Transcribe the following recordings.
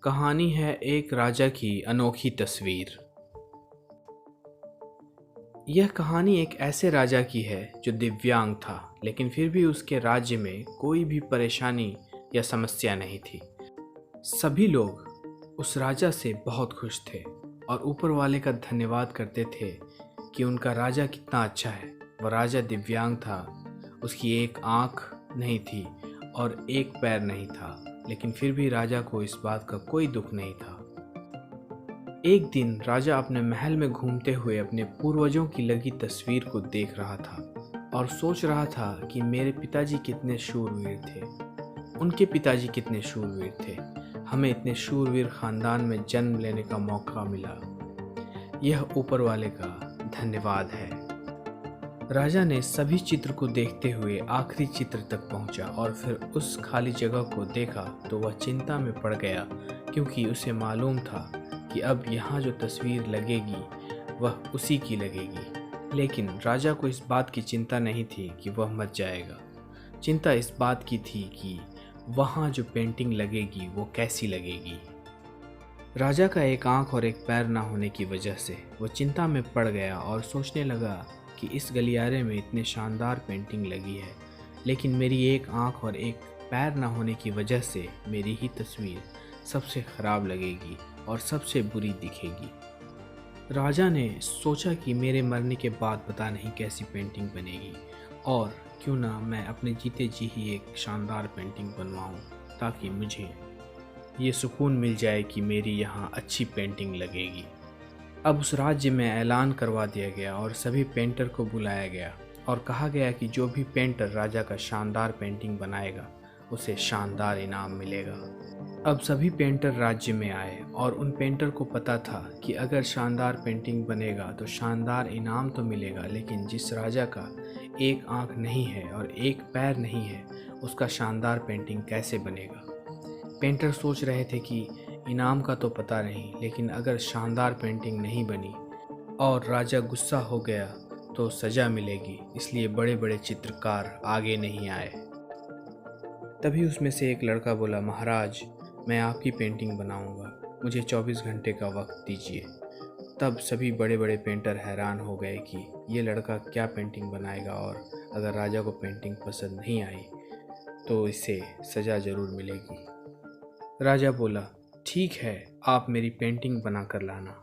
कहानी है एक राजा की अनोखी तस्वीर। यह कहानी एक ऐसे राजा की है जो दिव्यांग था, लेकिन फिर भी उसके राज्य में कोई भी परेशानी या समस्या नहीं थी। सभी लोग उस राजा से बहुत खुश थे और ऊपर वाले का धन्यवाद करते थे कि उनका राजा कितना अच्छा है। वह राजा दिव्यांग था, उसकी एक आँख नहीं थी और एक पैर नहीं था, लेकिन फिर भी राजा को इस बात का कोई दुख नहीं था। एक दिन राजा अपने महल में घूमते हुए अपने पूर्वजों की लगी तस्वीर को देख रहा था और सोच रहा था कि मेरे पिताजी कितने शूरवीर थे, उनके पिताजी कितने शूरवीर थे, हमें इतने शूरवीर खानदान में जन्म लेने का मौका मिला। यह ऊपर वाले का धन्यवाद है। राजा ने सभी चित्र को देखते हुए आखिरी चित्र तक पहुंचा और फिर उस खाली जगह को देखा तो वह चिंता में पड़ गया, क्योंकि उसे मालूम था कि अब यहाँ जो तस्वीर लगेगी वह उसी की लगेगी। लेकिन राजा को इस बात की चिंता नहीं थी कि वह मर जाएगा। चिंता इस बात की थी कि वहाँ जो पेंटिंग लगेगी वो कैसी लगेगी। राजा का एक आंख और एक पैर ना होने की वजह से वो चिंता में पड़ गया और सोचने लगा कि इस गलियारे में इतने शानदार पेंटिंग लगी है, लेकिन मेरी एक आंख और एक पैर ना होने की वजह से मेरी ही तस्वीर सबसे ख़राब लगेगी और सबसे बुरी दिखेगी। राजा ने सोचा कि मेरे मरने के बाद पता नहीं कैसी पेंटिंग बनेगी, और क्यों ना मैं अपने जीते जी ही एक शानदार पेंटिंग बनवाऊं, ताकि मुझे ये सुकून मिल जाए कि मेरी यहाँ अच्छी पेंटिंग लगेगी। अब उस राज्य में ऐलान करवा दिया गया और सभी पेंटर को बुलाया गया और कहा गया कि जो भी पेंटर राजा का शानदार पेंटिंग बनाएगा उसे शानदार इनाम मिलेगा। अब सभी पेंटर राज्य में आए और उन पेंटर को पता था कि अगर शानदार पेंटिंग बनेगा तो शानदार इनाम तो मिलेगा, लेकिन जिस राजा का एक आंख नहीं है और एक पैर नहीं है उसका शानदार पेंटिंग कैसे बनेगा। पेंटर सोच रहे थे कि इनाम का तो पता नहीं, लेकिन अगर शानदार पेंटिंग नहीं बनी और राजा गुस्सा हो गया तो सज़ा मिलेगी, इसलिए बड़े बड़े चित्रकार आगे नहीं आए। तभी उसमें से एक लड़का बोला, महाराज मैं आपकी पेंटिंग बनाऊंगा, मुझे 24 घंटे का वक्त दीजिए। तब सभी बड़े बड़े पेंटर हैरान हो गए कि ये लड़का क्या पेंटिंग बनाएगा, और अगर राजा को पेंटिंग पसंद नहीं आई तो इसे सज़ा ज़रूर मिलेगी। राजा बोला, ठीक है, आप मेरी पेंटिंग बना कर लाना।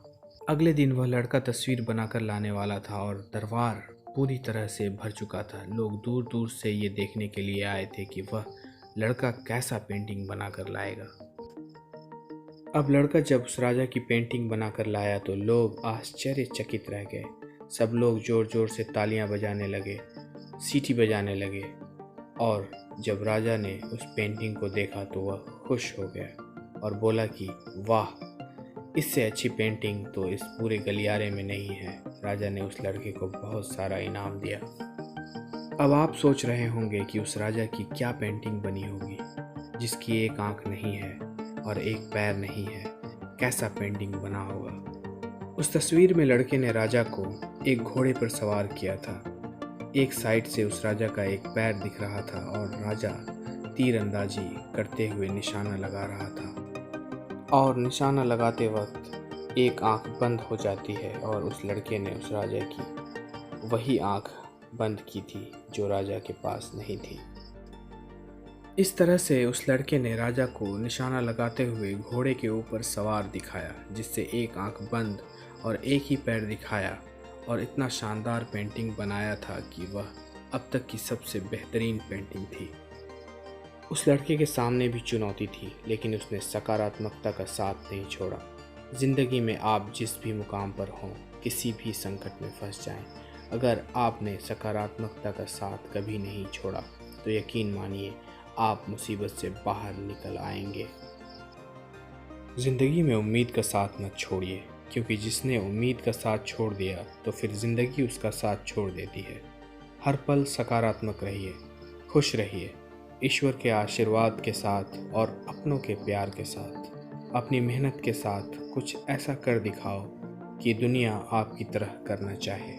अगले दिन वह लड़का तस्वीर बनाकर लाने वाला था और दरबार पूरी तरह से भर चुका था। लोग दूर दूर से ये देखने के लिए आए थे कि वह लड़का कैसा पेंटिंग बनाकर लाएगा। अब लड़का जब उस राजा की पेंटिंग बनाकर लाया तो लोग आश्चर्यचकित रह गए। सब लोग ज़ोर ज़ोर से तालियां बजाने लगे, सीटी बजाने लगे, और जब राजा ने उस पेंटिंग को देखा तो वह खुश हो गया और बोला कि वाह, इससे अच्छी पेंटिंग तो इस पूरे गलियारे में नहीं है। राजा ने उस लड़के को बहुत सारा इनाम दिया। अब आप सोच रहे होंगे कि उस राजा की क्या पेंटिंग बनी होगी, जिसकी एक आंख नहीं है और एक पैर नहीं है, कैसा पेंटिंग बना होगा। उस तस्वीर में लड़के ने राजा को एक घोड़े पर सवार किया था। एक साइड से उस राजा का एक पैर दिख रहा था और राजा तीर अंदाजी करते हुए निशाना लगा रहा था, और निशाना लगाते वक्त एक आंख बंद हो जाती है और उस लड़के ने उस राजा की वही आंख बंद की थी जो राजा के पास नहीं थी। इस तरह से उस लड़के ने राजा को निशाना लगाते हुए घोड़े के ऊपर सवार दिखाया, जिससे एक आंख बंद और एक ही पैर दिखाया, और इतना शानदार पेंटिंग बनाया था कि वह अब तक की सबसे बेहतरीन पेंटिंग थी। उस लड़के के सामने भी चुनौती थी, लेकिन उसने सकारात्मकता का साथ नहीं छोड़ा। ज़िंदगी में आप जिस भी मुकाम पर हों, किसी भी संकट में फंस जाएं, अगर आपने सकारात्मकता का साथ कभी नहीं छोड़ा तो यकीन मानिए आप मुसीबत से बाहर निकल आएंगे। ज़िंदगी में उम्मीद का साथ मत छोड़िए, क्योंकि जिसने उम्मीद का साथ छोड़ दिया तो फिर ज़िंदगी उसका साथ छोड़ देती है। हर पल सकारात्मक रहिए, खुश रहिए, ईश्वर के आशीर्वाद के साथ और अपनों के प्यार के साथ। अपनी मेहनत के साथ कुछ ऐसा कर दिखाओ कि दुनिया आपकी तरह करना चाहे।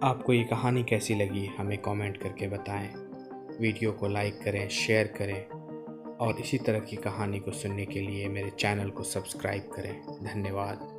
आपको ये कहानी कैसी लगी हमें कमेंट करके बताएं। वीडियो को लाइक करें, शेयर करें और इसी तरह की कहानी को सुनने के लिए मेरे चैनल को सब्सक्राइब करें। धन्यवाद।